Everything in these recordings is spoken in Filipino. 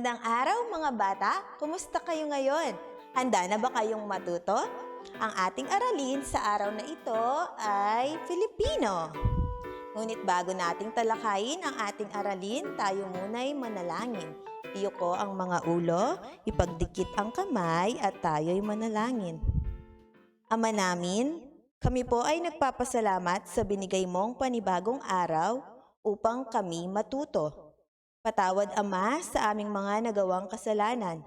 Magandang araw mga bata! Kumusta kayo ngayon? Handa na ba kayong matuto? Ang ating aralin sa araw na ito ay Filipino. Ngunit bago nating talakayin ang ating aralin, tayo muna'y manalangin. Iyuko ang mga ulo, ipagdikit ang kamay at tayo'y manalangin. Ama namin, kami po ay nagpapasalamat sa binigay mong panibagong araw upang kami matuto. Patawad, Ama, sa aming mga nagawang kasalanan.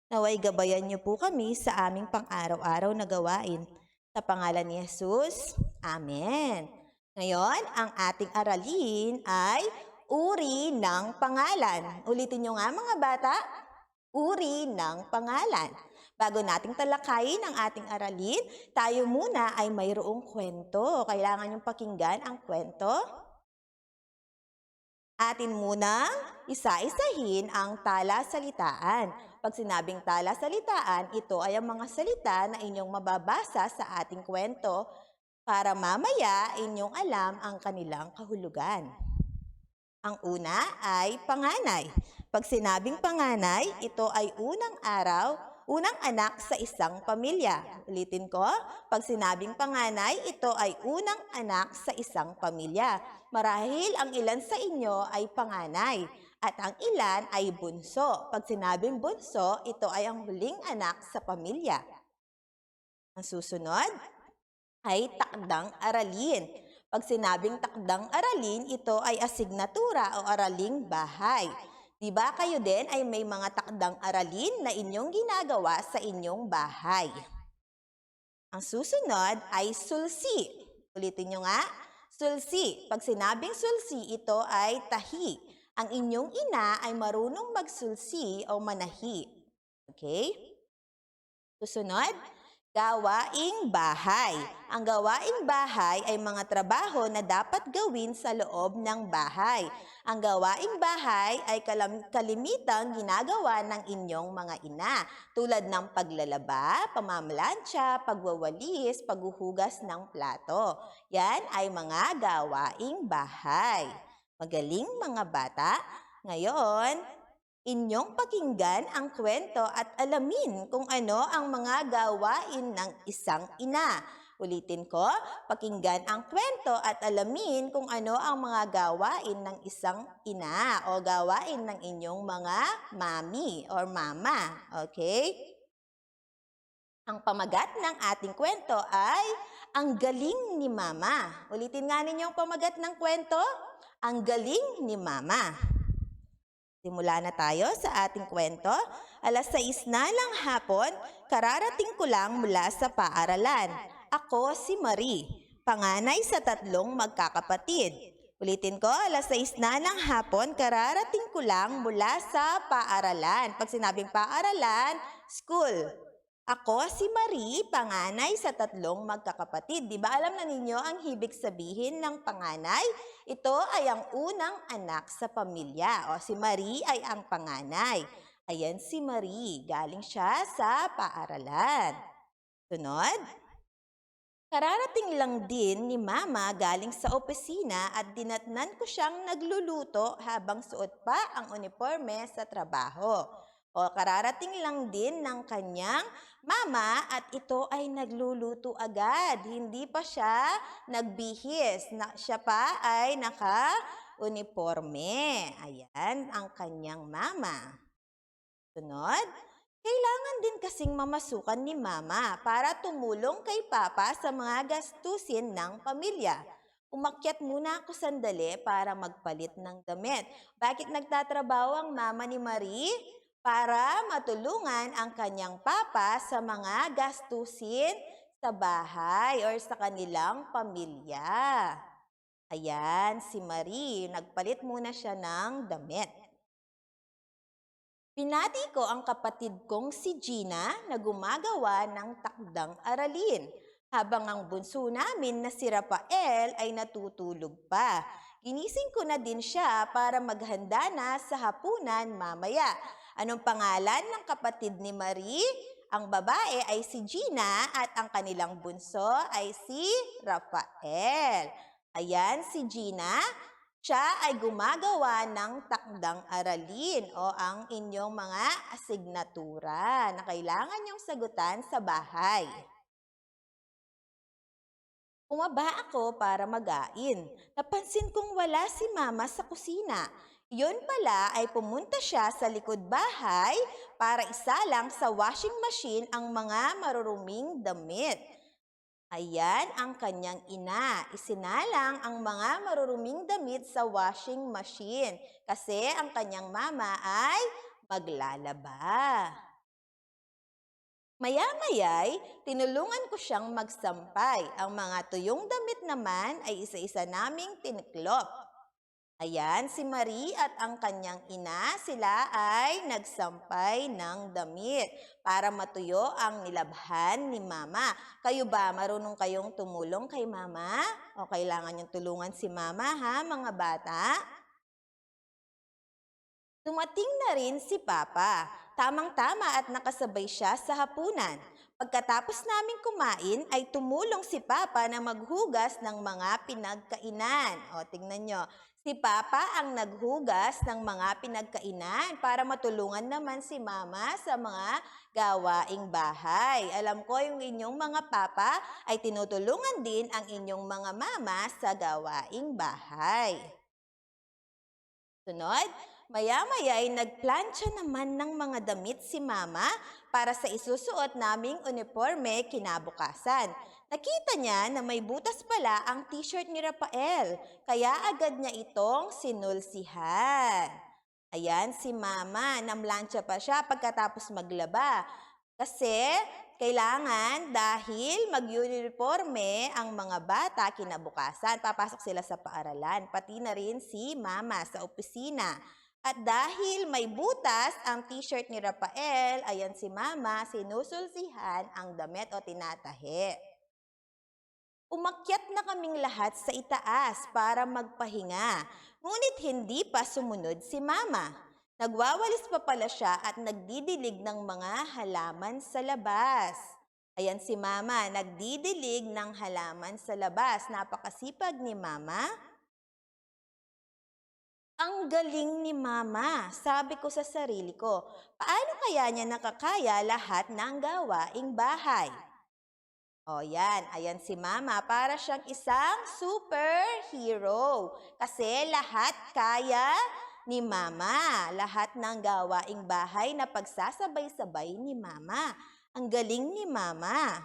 Naway gabayan niyo po kami sa aming pang-araw-araw na gawain. Sa pangalan ni Jesus, Amen. Ngayon, ang ating aralin ay uri ng pangalan. Ulitin niyo nga mga bata, uri ng pangalan. Bago nating talakayin ang ating aralin, tayo muna ay mayroong kwento. Kailangan niyong pakinggan ang kwento. Atin munang isa-isahin ang talasalitaan. Pag sinabing talasalitaan, ito ay ang mga salita na inyong mababasa sa ating kwento para mamaya inyong alam ang kanilang kahulugan. Ang una ay panganay. Pag sinabing panganay, ito ay unang araw, unang anak sa isang pamilya. Ulitin ko, pag sinabing panganay, ito ay unang anak sa isang pamilya. Marahil ang ilan sa inyo ay panganay at ang ilan ay bunso. Pag sinabing bunso, ito ay ang huling anak sa pamilya. Ang susunod ay takdang aralin. Pag sinabing takdang aralin, ito ay asignatura o araling bahay. Diba kayo din ay may mga takdang aralin na inyong ginagawa sa inyong bahay? Ang susunod ay sulsi. Ulitin nyo nga, sulsi. Pag sinabing sulsi, ito ay tahi. Ang inyong ina ay marunong magsulsi o manahi. Okay? Susunod, gawaing bahay. Ang gawaing bahay ay mga trabaho na dapat gawin sa loob ng bahay. Ang gawaing bahay ay kalimitang ginagawa ng inyong mga ina, tulad ng paglalaba, pamamalansya, pagwawalis, paghuhugas ng plato. Yan ay mga gawaing bahay. Magaling mga bata. Ngayon, inyong pakinggan ang kwento at alamin kung ano ang mga gawain ng isang ina. Ulitin ko, pakinggan ang kwento at alamin kung ano ang mga gawain ng isang ina o gawain ng inyong mga mami or mama. Okay? Ang pamagat ng ating kwento ay ang galing ni mama. Ulitin nga ninyo ang pamagat ng kwento, ang galing ni mama. Simula na tayo sa ating kwento. 6:00 na ng hapon, kararating ko lang mula sa paaralan. Ako si Marie, panganay sa 3 magkakapatid. Ulitin ko, 6:00 na ng hapon, kararating ko lang mula sa paaralan. Pag sinabing paaralan, school. Ako si Marie, panganay sa 3 magkakapatid. Di ba alam na ninyo ang ibig sabihin ng panganay? Ito ay ang unang anak sa pamilya. O si Marie ay ang panganay. Ayan si Marie, galing siya sa paaralan. Sunod. Kararating lang din ni Mama galing sa opisina at dinatnan ko siyang nagluluto habang suot pa ang uniforme sa trabaho. O kararating lang din ng kanyang mama at ito ay nagluluto agad. Hindi pa siya nagbihis. Siya pa ay naka-uniforme. Ayan ang kanyang mama. Sunod. Kailangan din kasing mamasukan ni Mama para tumulong kay Papa sa mga gastusin ng pamilya. Umakyat muna ako sandali para magpalit ng damit. Bakit nagtatrabaho ang mama ni Marie? Para matulungan ang kanyang papa sa mga gastusin sa bahay or sa kanilang pamilya. Ayan, si Marie, nagpalit muna siya ng damit. Pinati ko ang kapatid kong si Gina na gumagawa ng takdang aralin, habang ang bunso namin na si Rafael ay natutulog pa. Ginising ko na din siya para maghanda na sa hapunan mamaya. Anong pangalan ng kapatid ni Marie? Ang babae ay si Gina at ang kanilang bunso ay si Rafael. Ayan si Gina. Siya ay gumagawa ng takdang aralin o ang inyong mga asignatura na kailangan niyong sagutan sa bahay. Bumaba ako para magain. Napansin kong wala si Mama sa kusina. Yun pala ay pumunta siya sa likod bahay para isalang sa washing machine ang mga maruruming damit. Ayan ang kanyang ina. Isinalang ang mga maruruming damit sa washing machine kasi ang kanyang mama ay maglalaba. Maya-maya'y tinulungan ko siyang magsampay. Ang mga tuyong damit naman ay isa-isa naming tiniklop. Ayan, si Marie at ang kanyang ina, sila ay nagsampay ng damit para matuyo ang nilabhan ni Mama. Kayo ba, marunong kayong tumulong kay Mama? O kailangan niyong tulungan si Mama, ha, mga bata? Dumating na rin si Papa. Tamang-tama at nakasabay siya sa hapunan. Pagkatapos naming kumain ay tumulong si Papa na maghugas ng mga pinagkainan. O tingnan nyo, si Papa ang naghugas ng mga pinagkainan para matulungan naman si Mama sa mga gawaing bahay. Alam ko yung inyong mga papa ay tinutulungan din ang inyong mga mama sa gawaing bahay. Sunod, maya-maya ay nagplantsa naman ng mga damit si Mama para sa isusuot naming uniforme kinabukasan. Nakita niya na may butas pala ang t-shirt ni Rafael, kaya agad niya itong sinulsihan. Ayan si Mama, namlansya pa siya pagkatapos maglaba. Kasi kailangan dahil mag-uniforme ang mga bata kinabukasan, papasok sila sa paaralan, pati na rin si Mama sa opisina. At dahil may butas ang t-shirt ni Rafael, ayan si Mama, sinusulsihan ang damit o tinatahi. Umakyat na kaming lahat sa itaas para magpahinga, ngunit hindi pa sumunod si Mama. Nagwawalis pa pala siya at nagdidilig ng mga halaman sa labas. Ayan si Mama, nagdidilig ng halaman sa labas. Napakasipag ni Mama. Ang galing ni Mama, sabi ko sa sarili ko. Paano kaya niya nakakaya lahat ng gawaing bahay? O yan, ayan si Mama, para siyang isang superhero. Kasi lahat kaya ni Mama, lahat ng gawaing bahay na pagsasabay-sabay ni Mama. Ang galing ni Mama.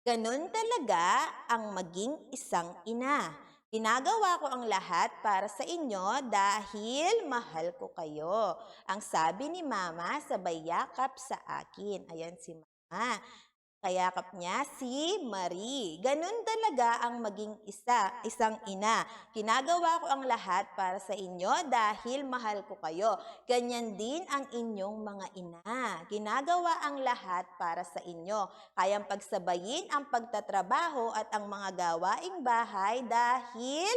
Ganun talaga ang maging isang ina. Ginagawa ko ang lahat para sa inyo dahil mahal ko kayo. Ang sabi ni Mama sabay yakap sa akin. Ayan si Mama. Kayakap niya si Marie. Ganun talaga ang maging isang ina. Ginagawa ko ang lahat para sa inyo dahil mahal ko kayo. Ganyan din ang inyong mga ina. Ginagawa ang lahat para sa inyo. Kayang pagsabayin ang pagtatrabaho at ang mga gawaing bahay dahil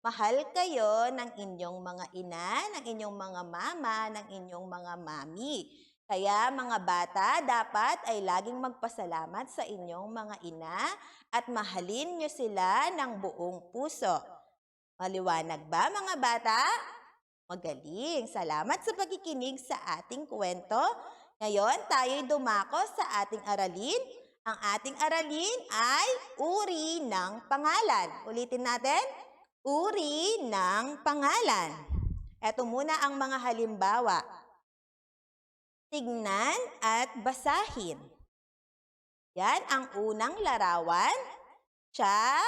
mahal kayo ng inyong mga ina, ng inyong mga mama, ng inyong mga mami. Kaya mga bata, dapat ay laging magpasalamat sa inyong mga ina at mahalin nyo sila ng buong puso. Maliwanag ba mga bata? Magaling! Salamat sa pagkikinig sa ating kwento. Ngayon, tayo'y dumako sa ating aralin. Ang ating aralin ay uri ng pangalan. Ulitin natin, uri ng pangalan. Ito muna ang mga halimbawa. Tignan at basahin. Yan ang unang larawan. Siya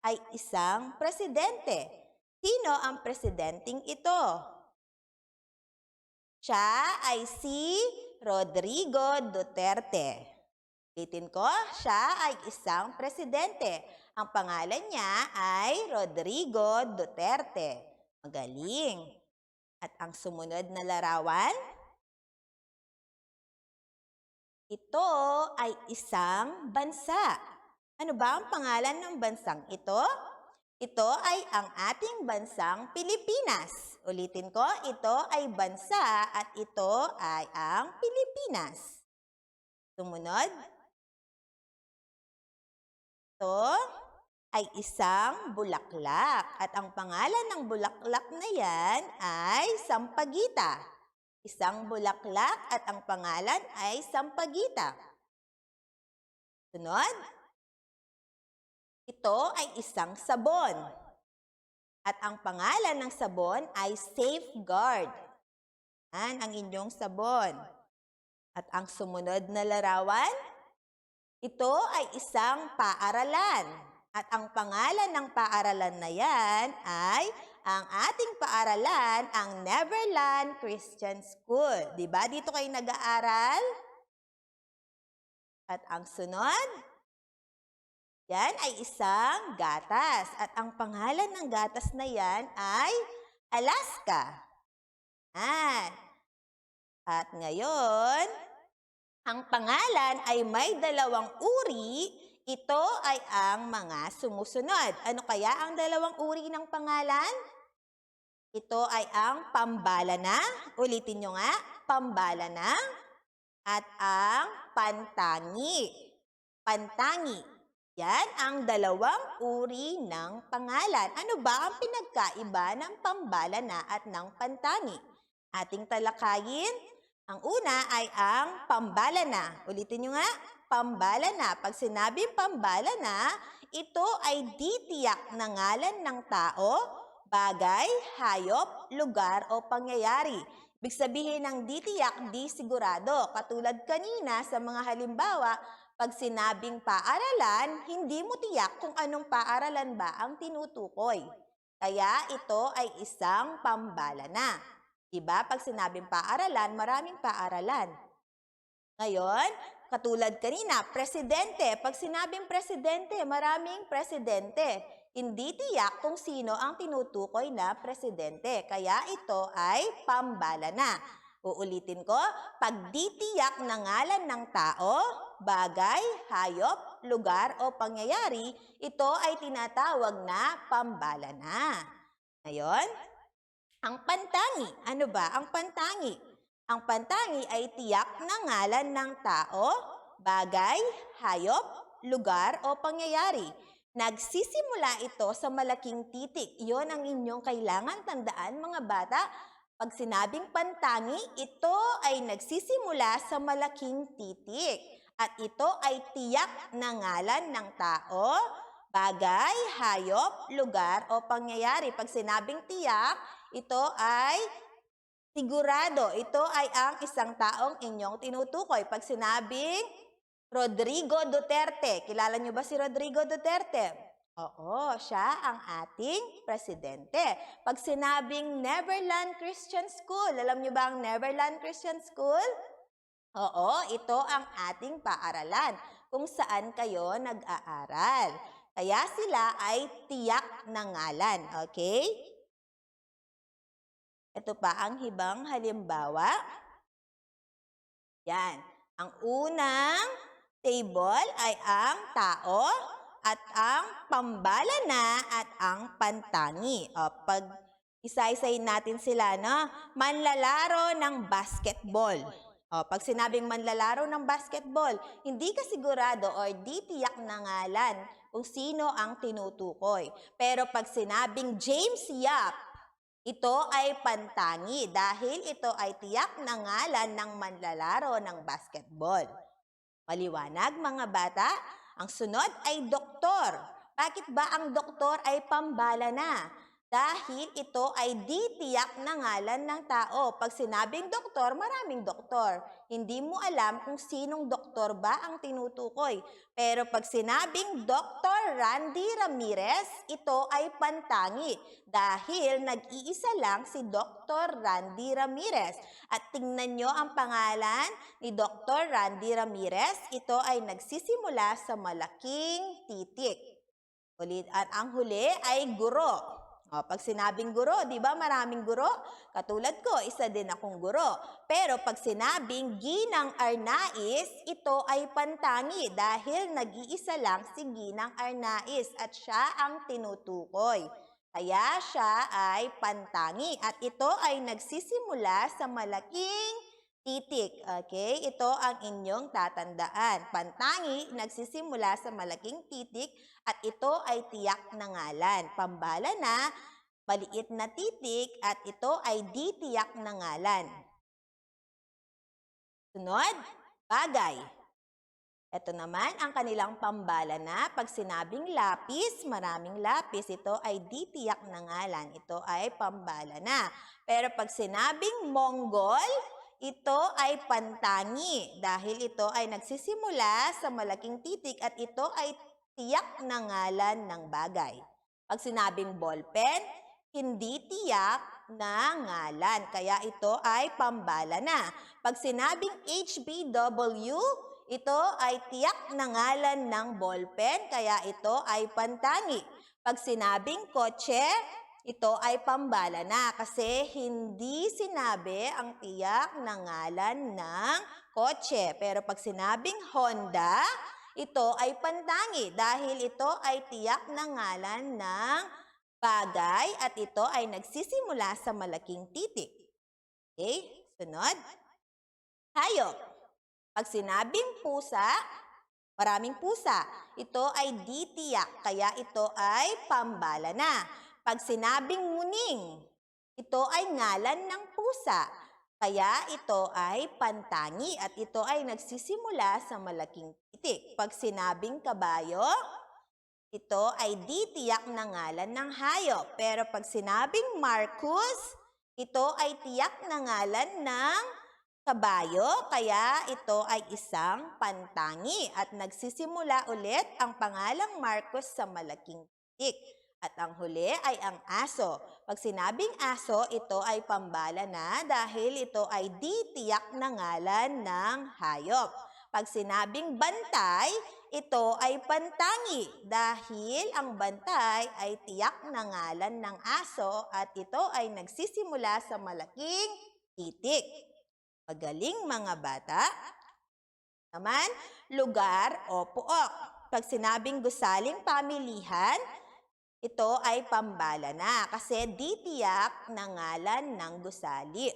ay isang presidente. Sino ang presidenteng ito? Siya ay si Rodrigo Duterte. Ulitin ko, siya ay isang presidente. Ang pangalan niya ay Rodrigo Duterte. Magaling. At ang sumunod na larawan, ito ay isang bansa. Ano ba ang pangalan ng bansang ito? Ito ay ang ating bansang Pilipinas. Ulitin ko, ito ay bansa at ito ay ang Pilipinas. Sumunod. Ito ay isang bulaklak at ang pangalan ng bulaklak na yan ay Sampaguita. Isang bulaklak at ang pangalan ay Sampaguita. Sunod, ito ay isang sabon at ang pangalan ng sabon ay Safeguard. Yan ang inyong sabon. At ang sumunod na larawan, ito ay isang paaralan. At ang pangalan ng paaralan na yan ay ang ating paaralan, ang Neverland Christian School. Diba? Dito kayo nag-aaral. At ang sunod, yan ay isang gatas. At ang pangalan ng gatas na yan ay Alaska. Yan. At ngayon, ang pangalan ay may dalawang uri. Ito ay ang mga sumusunod. Ano kaya ang dalawang uri ng pangalan? Ito ay ang Pambalana. Ulitin nyo nga. Pambalana. At ang Pantangi. Pantangi. Yan ang dalawang uri ng pangalan. Ano ba ang pinagkaiba ng Pambalana at ng Pantangi? Ating talakayin. Ang una ay ang Pambalana. Ulitin nyo nga. Pambalana. Pag sinabing Pambalana, ito ay ditiyak na ngalan ng tao, bagay, hayop, lugar o pangyayari. Ibig sabihin ng ditiyak, di sigurado. Katulad kanina sa mga halimbawa, pag sinabing paaralan, hindi mo tiyak kung anong paaralan ba ang tinutukoy. Kaya ito ay isang Pambalana. Diba? Pag sinabing paaralan, maraming paaralan. Ngayon, katulad kanina, presidente. Pag sinabing presidente, maraming presidente. Hindi tiyak kung sino ang tinutukoy na presidente. Kaya ito ay Pambalana. Uulitin ko, pag di tiyak na ngalan ng tao, bagay, hayop, lugar o pangyayari, ito ay tinatawag na Pambalana. Ngayon, ang Pantangi. Ano ba ang Pantangi? Ang Pantangi ay tiyak na ngalan ng tao, bagay, hayop, lugar o pangyayari. Nagsisimula ito sa malaking titik. Iyon ang inyong kailangan tandaan mga bata. Pag sinabing Pantangi, ito ay nagsisimula sa malaking titik. At ito ay tiyak na ngalan ng tao, bagay, hayop, lugar o pangyayari. Pag sinabing tiyak, ito ay sigurado. Ito ay ang isang taong inyong tinutukoy. Pag sinabing Rodrigo Duterte, kilala niyo ba si Rodrigo Duterte? Oo, siya ang ating presidente. Pag sinabing Neverland Christian School, alam niyo ba ang Neverland Christian School? Oo, ito ang ating paaralan kung saan kayo nag-aaral. Kaya sila ay tiyak na ngalan. Okay? Ito pa ang hibang halimbawa. Yan. Ang unang table ay ang tao at ang Pambalana at ang Pantangi. O, pag isa-isayin natin sila, no? Manlalaro ng basketball. O, pag sinabing manlalaro ng basketball, hindi ka sigurado o di tiyak na ngalan kung sino ang tinutukoy. Pero pag sinabing James Yap, ito ay Pantangi dahil ito ay tiyak na ngalan ng manlalaro ng basketball. Maliwanag mga bata? Ang sunod ay doktor. Bakit ba ang doktor ay Pambalana? Dahil ito ay di tiyak na ngalan ng tao. Pag sinabing doktor, maraming doktor. Hindi mo alam kung sinong doktor ba ang tinutukoy. Pero pag sinabing Dr. Randy Ramirez, ito ay Pantangi. Dahil nag-iisa lang si Dr. Randy Ramirez. At tingnan nyo ang pangalan ni Dr. Randy Ramirez. Ito ay nagsisimula sa malaking titik. At ang huli ay guro. O, pag sinabing guro, di ba maraming guro? Katulad ko, isa din akong guro. Pero pag sinabing Ginang Arnaiz, ito ay Pantangi dahil nag-iisa lang si Ginang Arnaiz at siya ang tinutukoy. Kaya siya ay Pantangi at ito ay nagsisimula sa malaking titik. Okay? Ito ang inyong tatandaan. Pantangi, nagsisimula sa malaking titik at ito ay tiyak na ngalan. Pambala na, maliit na titik at ito ay di tiyak na ngalan. Sunod, bagay. Ito naman ang kanilang pambala na. Pag sinabing lapis, maraming lapis, ito ay di tiyak na ngalan. Ito ay pambala na. Pero pag sinabing Mongol, ito ay pantangi dahil ito ay nagsisimula sa malaking titik at ito ay tiyak na ngalan ng bagay. Pag sinabing ballpen, hindi tiyak na ngalan, kaya ito ay pambala na. Pag sinabing HBW, ito ay tiyak na ngalan ng ballpen, kaya ito ay pantangi. Pag sinabing kotse, ito ay pambala na kasi hindi sinabi ang tiyak na ngalan ng kotse. Pero pag sinabing Honda, ito ay pantangi dahil ito ay tiyak na ngalan ng bagay at ito ay nagsisimula sa malaking titik. Okay? Sunod. Hayop. Pag sinabing pusa, maraming pusa. Ito ay di tiyak, kaya ito ay pambala na. Pag sinabing muning, ito ay ngalan ng pusa. Kaya ito ay pantangi at ito ay nagsisimula sa malaking titik. Pag sinabing kabayo, ito ay di tiyak na ngalan ng hayop. Pero pag sinabing Marcus, ito ay tiyak na ngalan ng kabayo, kaya ito ay isang pantangi at nagsisimula ulit ang pangalang Marcos sa malaking titik. At ang huli ay ang aso. Pag sinabing aso, ito ay pambala na dahil ito ay di tiyak na ngalan ng hayop. Pag sinabing bantay, ito ay pantangi dahil ang bantay ay tiyak na ngalan ng aso at ito ay nagsisimula sa malaking titik. Magaling mga bata. Naman, lugar o puok. Pag sinabing gusaling pamilihan, ito ay pambala na kasi di tiyak na ngalan ng gusali.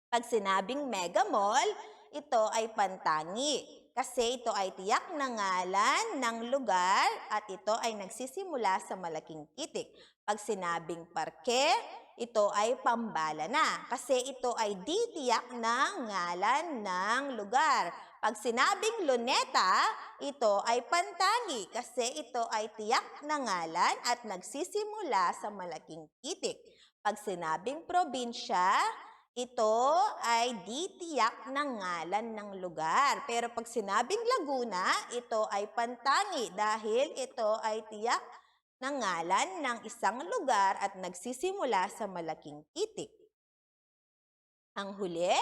Pag sinabing mega mall, ito ay pantangi kasi ito ay tiyak na ngalan ng lugar at ito ay nagsisimula sa malaking titik. Pag sinabing parke, ito ay pambala na kasi ito ay di tiyak na ngalan ng lugar. Pag sinabing luneta, ito ay pantangi kasi ito ay tiyak na ngalan at nagsisimula sa malaking titik. Pag sinabing probinsya, ito ay di tiyak na ngalan ng lugar. Pero pag sinabing Laguna, ito ay pantangi dahil ito ay tiyak na ngalan ng isang lugar at nagsisimula sa malaking titik. Ang huli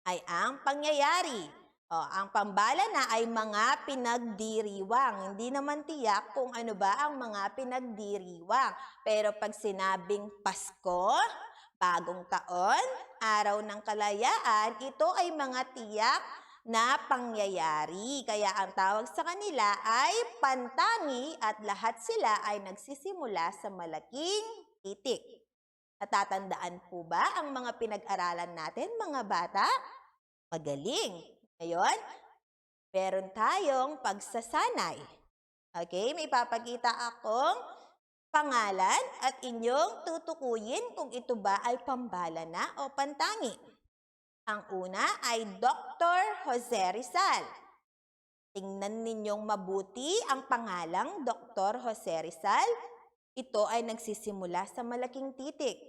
ay ang pangyayari. Ang pambala na ay mga pinagdiriwang. Hindi naman tiyak kung ano ba ang mga pinagdiriwang. Pero pag sinabing Pasko, bagong taon, araw ng kalayaan, ito ay mga tiyak na pangyayari. Kaya ang tawag sa kanila ay pantangi at lahat sila ay nagsisimula sa malaking titik. Natatandaan po ba ang mga pinag-aralan natin, mga bata? Magaling! Ngayon, meron tayong pagsasanay. Okay, may papakita akong pangalan at inyong tutukuyin kung ito ba ay pambala na o pantangi. Ang una ay Dr. Jose Rizal. Tingnan ninyong mabuti ang pangalang Dr. Jose Rizal. Ito ay nagsisimula sa malaking titik.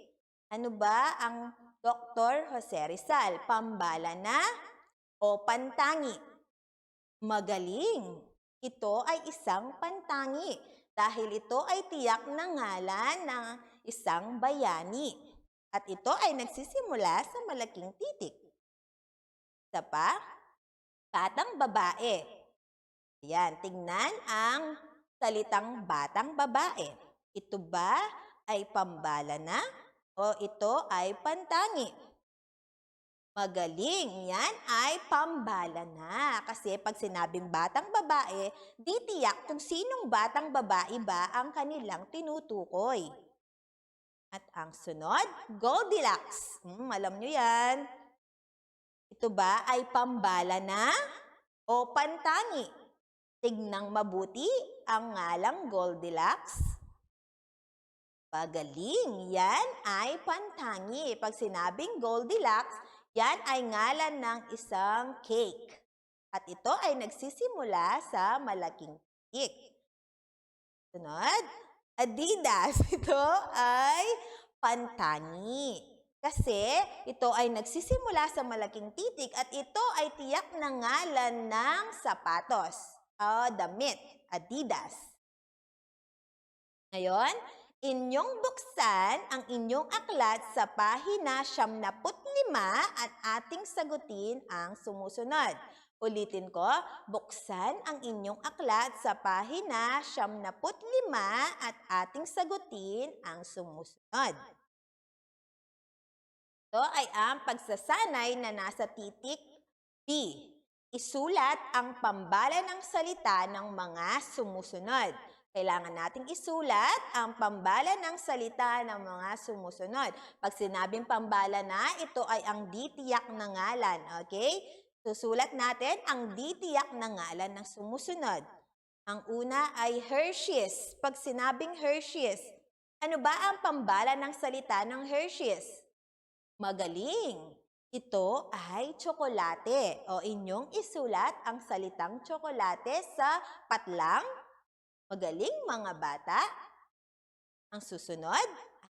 Ano ba ang Dr. Jose Rizal? Pambala na o pantangi? Magaling! Ito ay isang pantangi dahil ito ay tiyak na ngalan ng isang bayani. At ito ay nagsisimula sa malaking titik. Isa pa, batang babae. Ayan, tingnan ang salitang batang babae. Ito ba ay pambala na o ito ay pantangi? Magaling, yan ay pambala na. Kasi pag sinabing batang babae, di tiyak kung sinong batang babae ba ang kanilang tinutukoy. At ang sunod, Goldilocks. Alam nyo yan. Ito ba ay pambala na o pantangi? Tignang mabuti ang ngalang Goldilocks. Pagaling, yan ay pantangi. Pag sinabing Goldilocks, yan ay ngalan ng isang cake. At ito ay nagsisimula sa malaking titik. Sunod, Adidas. Ito ay pantangi. Kasi ito ay nagsisimula sa malaking titik at ito ay tiyak na ngalan ng sapatos o damit, Adidas. Ngayon, inyong buksan ang inyong aklat sa pahina 75 at ating sagutin ang sumusunod. Ulitin ko, buksan ang inyong aklat sa pahina 75 at ating sagutin ang sumusunod. Ito ay ang pagsasanay na nasa titik B. Isulat ang pambala ng salita ng mga sumusunod. Kailangan nating isulat ang pambala ng salita ng mga sumusunod. Pag sinabing pambala na, ito ay ang ditiyak na ngalan. Okay? Susulat natin ang ditiyak na ngalan ng sumusunod. Ang una ay Hershey's. Pag sinabing Hershey's, ano ba ang pambala ng salita ng Hershey's? Magaling! Ito ay tsokolate. O inyong isulat ang salitang tsokolate sa patlang. Magaling mga bata. Ang susunod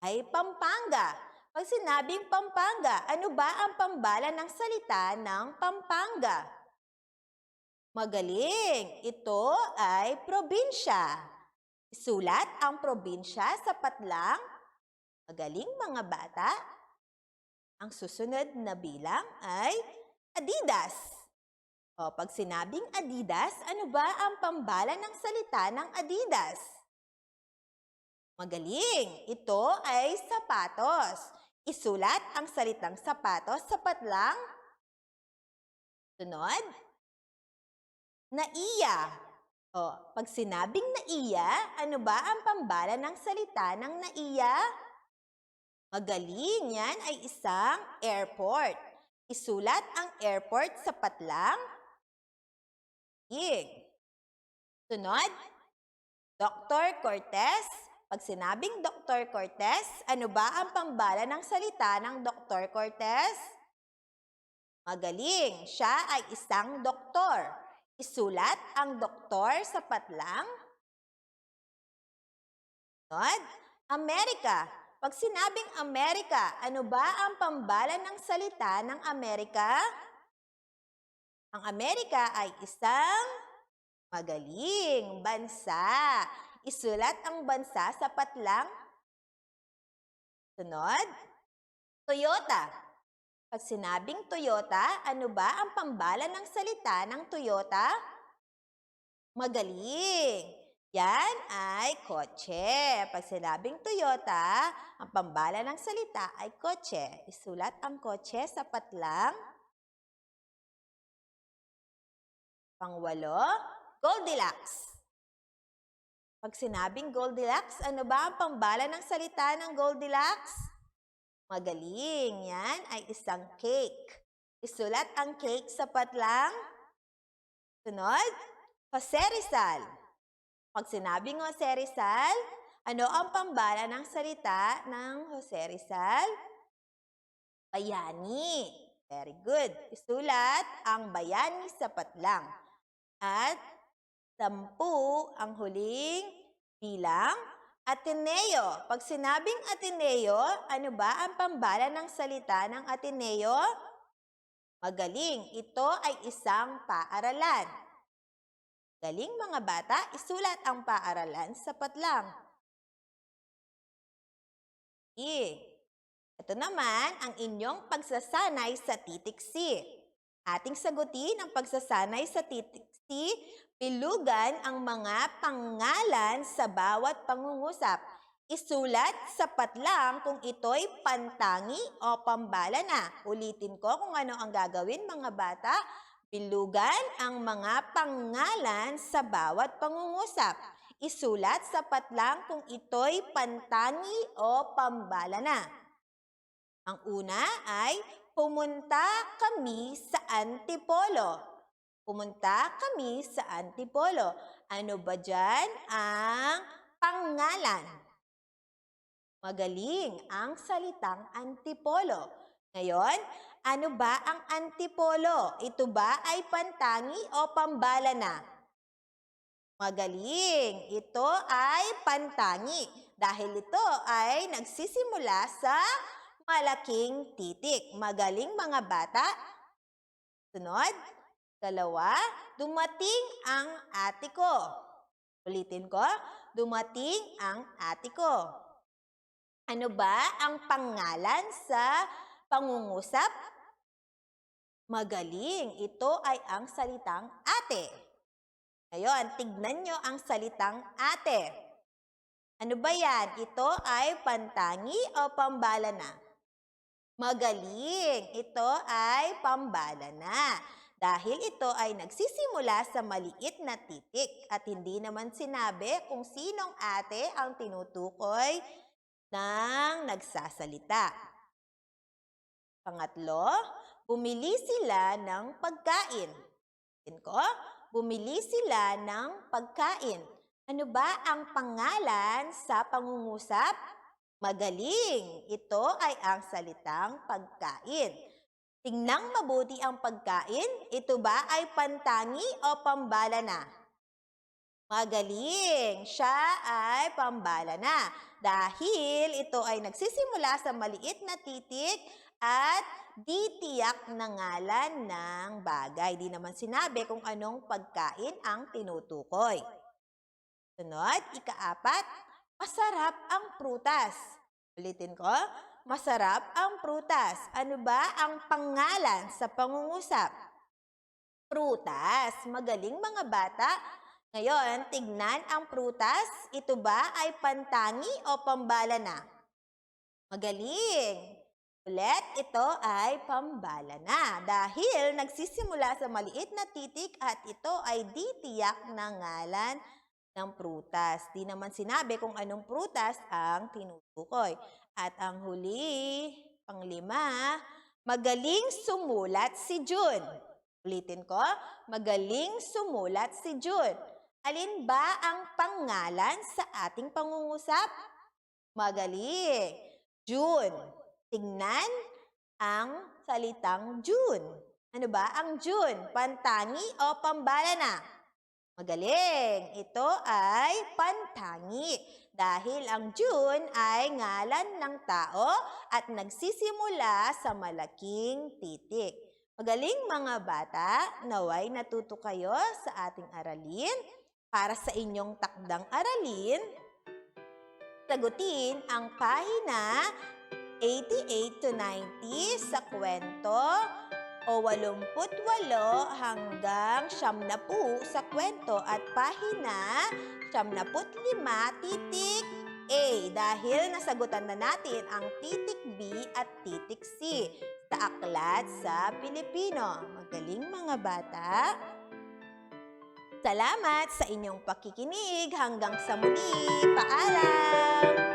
ay Pampanga. Pag sinabing Pampanga, ano ba ang pambala ng salita ng Pampanga? Magaling! Ito ay probinsya. Isulat ang probinsya sa patlang. Magaling mga bata. Ang susunod na bilang ay Adidas. O, pag sinabing Adidas, ano ba ang pambala ng salita ng Adidas? Magaling! Ito ay sapatos. Isulat ang salitang sapatos sa patlang. Sunod, Naiya. O, pag sinabing Naiya, ano ba ang pambala ng salita ng Naiya? Magaling, yan ay isang airport. Isulat ang airport sa patlang. Sunod, Dr. Cortez. Pag sinabing Dr. Cortez, ano ba ang pambala ng salita ng Dr. Cortez? Magaling, siya ay isang doktor. Isulat ang doktor sa patlang. Sunod, Amerika. Pag sinabing Amerika, ano ba ang pambala ng salita ng Amerika? Ang Amerika ay isang magaling bansa. Isulat ang bansa sa patlang. Sunod, Toyota. Pag sinabing Toyota, ano ba ang pambala ng salita ng Toyota? Magaling! Yan ay kotse. Pag sinabing Toyota, ang pambala ng salita ay kotse. Isulat ang kotse sa patlang. Pangwalo, Goldilocks. Pag sinabing Goldilocks, ano ba ang pambala ng salita ng Goldilocks? Magaling. Yan ay isang cake. Isulat ang cake sa patlang. Sunod, Jose Rizal. Pag sinabing Jose Rizal, ano ang pambala ng salita ng Jose Rizal? Bayani. Very good. Isulat ang bayani sa patlang. At 10 ang huling bilang, Ateneo. Pag sinabing Ateneo, ano ba ang pambala ng salita ng Ateneo? Magaling. Ito ay isang paaralan. Galing mga bata, isulat ang paaralan sa patlang. Ito naman ang inyong pagsasanay sa titik C. Ating sagutin ang pagsasanay sa titik C, pilugan ang mga pangalan sa bawat pangungusap. Isulat sa patlang kung ito'y pantangi o pambala na. Ulitin ko kung ano ang gagawin mga bata. Bilugan ang mga pangalan sa bawat pangungusap. Isulat sa patlang kung ito'y pantangi o pambala na. Ang una ay pumunta kami sa Antipolo. Pumunta kami sa Antipolo. Ano ba dyan ang pangalan? Magaling ang salitang Antipolo. Ngayon, ano ba ang Antipolo? Ito ba ay pantangi o pambala na? Magaling. Ito ay pantangi dahil ito ay nagsisimula sa malaking titik. Magaling mga bata. Sunod. Dalawa, dumating ang ate ko. Ulitin ko, dumating ang ate ko. Ano ba ang pangalan sa pangungusap? Magaling. Ito ay ang salitang ate. Ngayon, tignan nyo ang salitang ate. Ano ba yan? Ito ay pantangi o pambala na? Magaling. Ito ay pambala na. Dahil ito ay nagsisimula sa maliit na titik at hindi naman sinabi kung sinong ate ang tinutukoy ng nagsasalita. Pangatlo, bumili sila ng pagkain. Bumili sila ng pagkain. Ano ba ang pangalan sa pangungusap? Magaling. Ito ay ang salitang pagkain. Tingnan mabuti ang pagkain. Ito ba ay pantangi o pambala na? Magaling. Siya ay pambala na. Dahil ito ay nagsisimula sa maliit na titik at di tiyak na ngalan ng bagay. Di naman sinabi kung anong pagkain ang tinutukoy. Sunod, ikaapat, masarap ang prutas. Ulitin ko, masarap ang prutas. Ano ba ang pangalan sa pangungusap? Prutas. Magaling mga bata. Ngayon, tignan ang prutas. Ito ba ay pantangi o pambala na? Magaling. Ulit, ito ay pambala na. Dahil nagsisimula sa maliit na titik at ito ay di tiyak na ngalan ng prutas. Di naman sinabi kung anong prutas ang tinutukoy. At ang huli, panglima, magaling sumulat si June. Ulitin ko, magaling sumulat si June. Alin ba ang pangalan sa ating pangungusap? Magaling. June. Tingnan ang salitang June. Ano ba ang June? Pantangi o pambala na? Magaling. Ito ay pantangi. Dahil ang June ay ngalan ng tao at nagsisimula sa malaking titik. Magaling mga bata, naway natuto kayo sa ating aralin. Para sa inyong takdang aralin, sagutin ang pahina 88 to 90 sa kwento o 88 hanggang 90 sa kwento at pahina 75 titik A dahil nasagutan na natin ang titik B at titik C sa aklat sa Pilipino. Magaling mga bata! Salamat sa inyong pakikinig. Hanggang sa muli. Paalam!